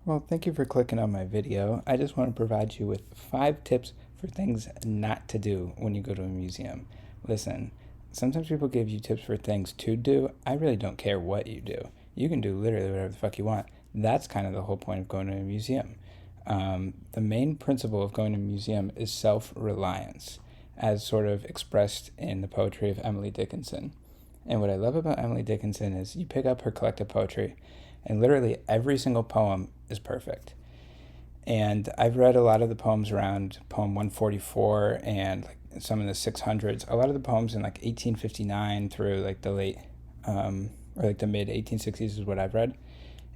Well, thank you for clicking on my video. I just want to provide you with 5 tips for things not to do when you go to a museum. Listen, sometimes people give you tips for things to do. I really don't care what you do. You can do literally whatever the fuck you want. That's kind of the whole point of going to a museum. The main principle of going to a museum is self-reliance, as sort of expressed in the poetry of Emily Dickinson. And what I love about Emily Dickinson is you pick up her collected poetry, and literally every single poem is perfect. And I've read a lot of the poems around poem 144 and like some in the 600s. A lot of the poems in like 1859 through like the late or like the mid 1860s is what I've read.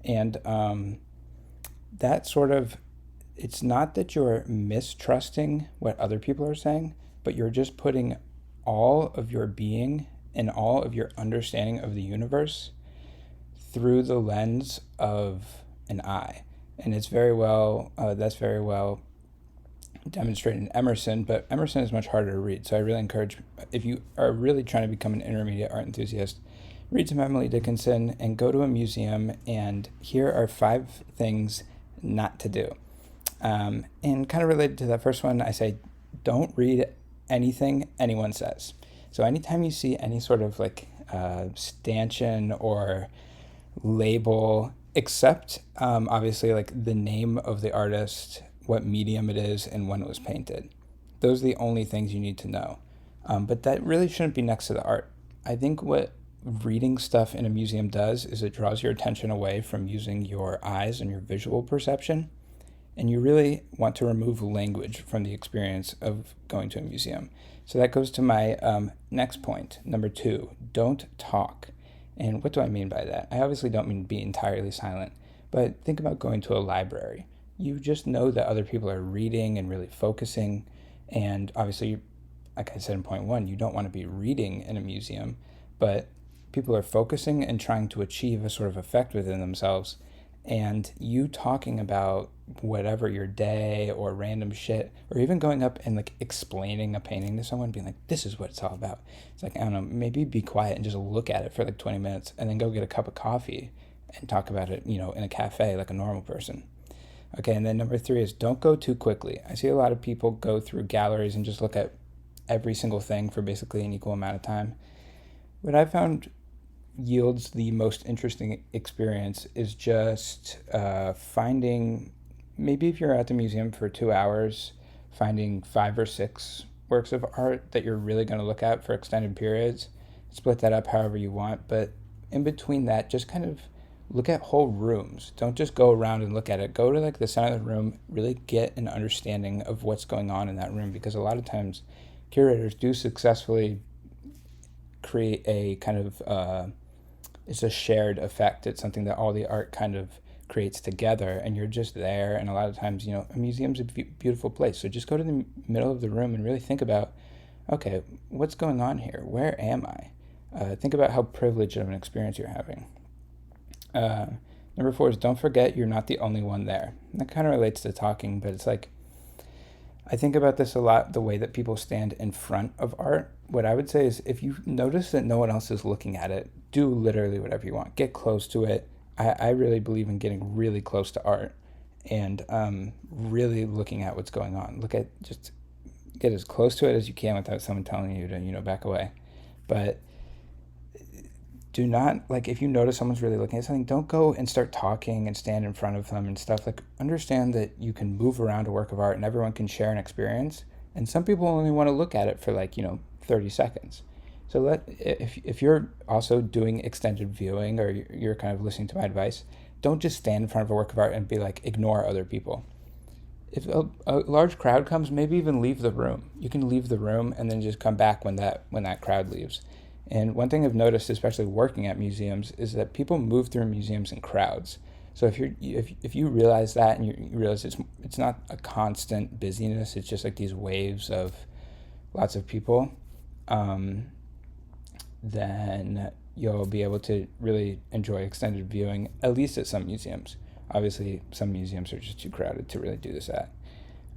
And that sort of, it's not that you're mistrusting what other people are saying, but you're just putting all of your being and all of your understanding of the universe through the lens of an eye. And it's very well, that's very well demonstrated in Emerson, but Emerson is much harder to read. So I really encourage, if you are really trying to become an intermediate art enthusiast, read some Emily Dickinson and go to a museum. And here are 5 things not to do. And kind of related to that first one, I say don't read anything anyone says. So anytime you see any sort of like stanchion or label, except obviously like the name of the artist, what medium it is, and when it was painted. Those are the only things you need to know. But that really shouldn't be next to the art. I think what reading stuff in a museum does is it draws your attention away from using your eyes and your visual perception. And you really want to remove language from the experience of going to a museum. So that goes to my next point, number 2, don't talk. And what do I mean by that? I obviously don't mean be entirely silent, but think about going to a library. You just know that other people are reading and really focusing. And obviously, like I said in point 1, you don't want to be reading in a museum, but people are focusing and trying to achieve a sort of effect within themselves. And you talking about whatever your day or random shit, or even going up and like explaining a painting to someone, being like, this is what it's all about. It's like, I don't know, maybe be quiet and just look at it for like 20 minutes and then go get a cup of coffee and talk about it, in a cafe like a normal person. Okay, and then number 3 is don't go too quickly. I see a lot of people go through galleries and just look at every single thing for basically an equal amount of time. What I found yields the most interesting experience is just finding, maybe if you're at the museum for 2 hours, finding 5 or 6 works of art that you're really going to look at for extended periods. Split that up however you want, but in between that, just kind of look at whole rooms. Don't just go around and look at it. Go to like the center of the room, really get an understanding of what's going on in that room, because a lot of times curators do successfully create a kind of it's a shared effect. It's something that all the art kind of creates together, and you're just there. And a lot of times, a museum's a beautiful place. So just go to the middle of the room and really think about, okay, what's going on here? Where am I? Think about how privileged of an experience you're having. Number 4 is don't forget you're not the only one there. And that kind of relates to talking, but it's like, I think about this a lot, the way that people stand in front of art. What I would say is if you notice that no one else is looking at it, do literally whatever you want. Get close to it. I really believe in getting really close to art and really looking at what's going on. Just get as close to it as you can without someone telling you to, back away. But do not, like, if you notice someone's really looking at something, don't go and start talking and stand in front of them and stuff. Like, understand that you can move around a work of art and everyone can share an experience. And some people only want to look at it for 30 seconds. So if you're also doing extended viewing, or you're kind of listening to my advice, don't just stand in front of a work of art and be like, ignore other people. If a large crowd comes, maybe even leave the room. You can leave the room and then just come back when that crowd leaves. And one thing I've noticed, especially working at museums, is that people move through museums in crowds. So if you realize that, and you realize it's not a constant busyness, it's just like these waves of lots of people, then you'll be able to really enjoy extended viewing, at least at some museums. Obviously, some museums are just too crowded to really do this at.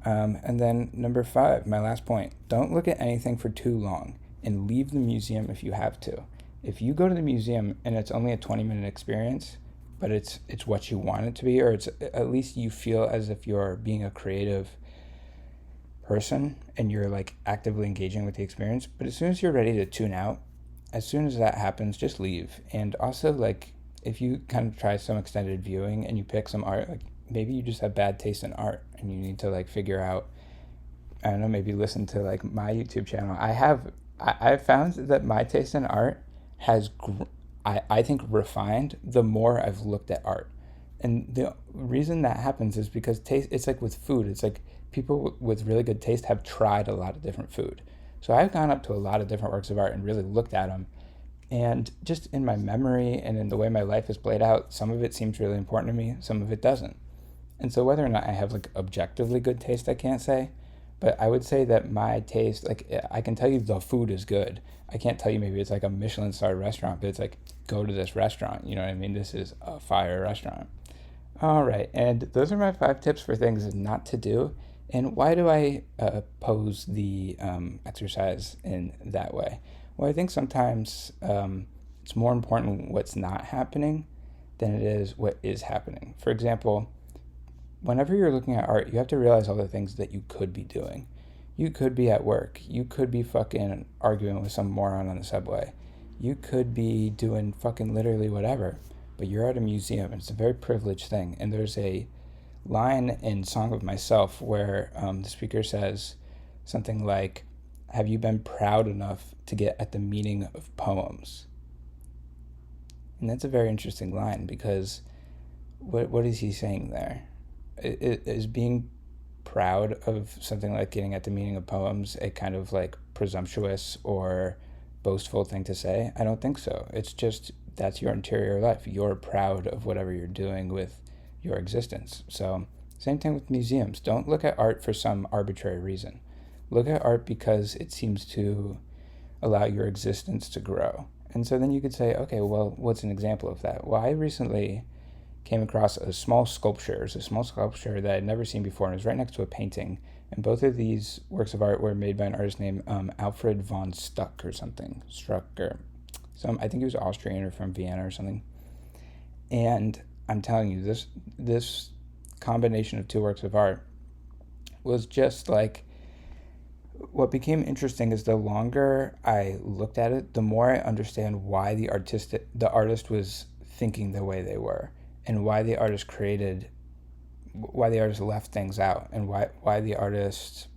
And then number 5, my last point, don't look at anything for too long, and leave the museum if you have to. If you go to the museum and it's only a 20-minute experience, but it's what you want it to be, or it's at least you feel as if you're being a creative person and you're like actively engaging with the experience. But as soon as you're ready to tune out, as soon as that happens, just leave. And also, like, if you kind of try some extended viewing and you pick some art, like maybe you just have bad taste in art and you need to like figure out, I don't know, maybe listen to like my YouTube channel. I've found that my taste in art has I think refined the more I've looked at art. And the reason that happens is because taste, it's like with food, it's like people with really good taste have tried a lot of different food. So I've gone up to a lot of different works of art and really looked at them. And just in my memory and in the way my life is played out, some of it seems really important to me, some of it doesn't. And so whether or not I have like objectively good taste, I can't say. But I would say that my taste, like I can tell you the food is good. I can't tell you maybe it's like a Michelin star restaurant, but it's like go to this restaurant. You know what I mean? This is a fire restaurant. All right, and those are my 5 tips for things not to do. And why do I pose the exercise in that way? Well, I think sometimes it's more important what's not happening than it is what is happening. For example, whenever you're looking at art, you have to realize all the things that you could be doing. You could be at work. You could be fucking arguing with some moron on the subway. You could be doing fucking literally whatever. But you're at a museum, and it's a very privileged thing. And there's a line in Song of Myself where the speaker says something like, have you been proud enough to get at the meaning of poems? And that's a very interesting line because what is he saying there? Is being proud of something like getting at the meaning of poems a kind of like presumptuous or boastful thing to say? I don't think so. It's just that's your interior life. You're proud of whatever you're doing with your existence. So, same thing with museums. Don't look at art for some arbitrary reason. Look at art because it seems to allow your existence to grow. And so then you could say, okay, well, what's an example of that? Well, I recently came across a small sculpture. It's a small sculpture that I'd never seen before, and it was right next to a painting. And both of these works of art were made by an artist named Alfred von Stuck or something. Strucker. I think he was Austrian or from Vienna or something. And I'm telling you, this combination of 2 works of art was just like, what became interesting is the longer I looked at it, the more I understand why the artist was thinking the way they were, and why the artist left things out, and why the artist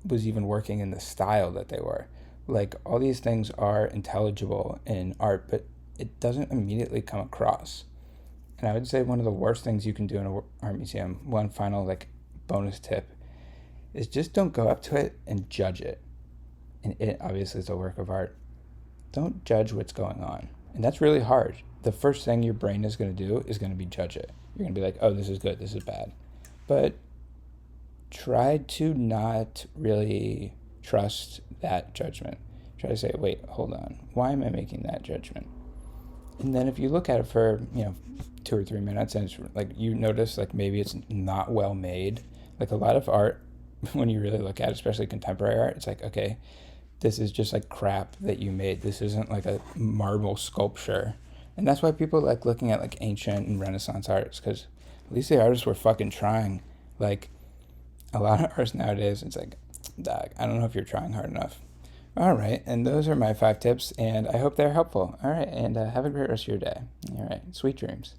was even working in the style that they were. Like, all these things are intelligible in art, but it doesn't immediately come across. And I would say one of the worst things you can do in an art museum, one final like bonus tip, is just don't go up to it and judge it. And it obviously is a work of art. Don't judge what's going on. And that's really hard. The first thing your brain is going to do is going to be judge it. You're going to be like, oh, this is good, this is bad. But try to not really trust that judgment. Try to say, wait, hold on. Why am I making that judgment? And then if you look at it for, 2 or 3 minutes and it's like you notice like maybe it's not well made. Like a lot of art, when you really look at it, especially contemporary art, it's like, okay, this is just like crap that you made. This isn't like a marble sculpture. And that's why people like looking at like ancient and Renaissance artists, because at least the artists were fucking trying. Like a lot of artists nowadays, it's like, dog, I don't know if you're trying hard enough. All right, and those are my 5 tips, and I hope they're helpful. All right, and have a great rest of your day. All right, sweet dreams.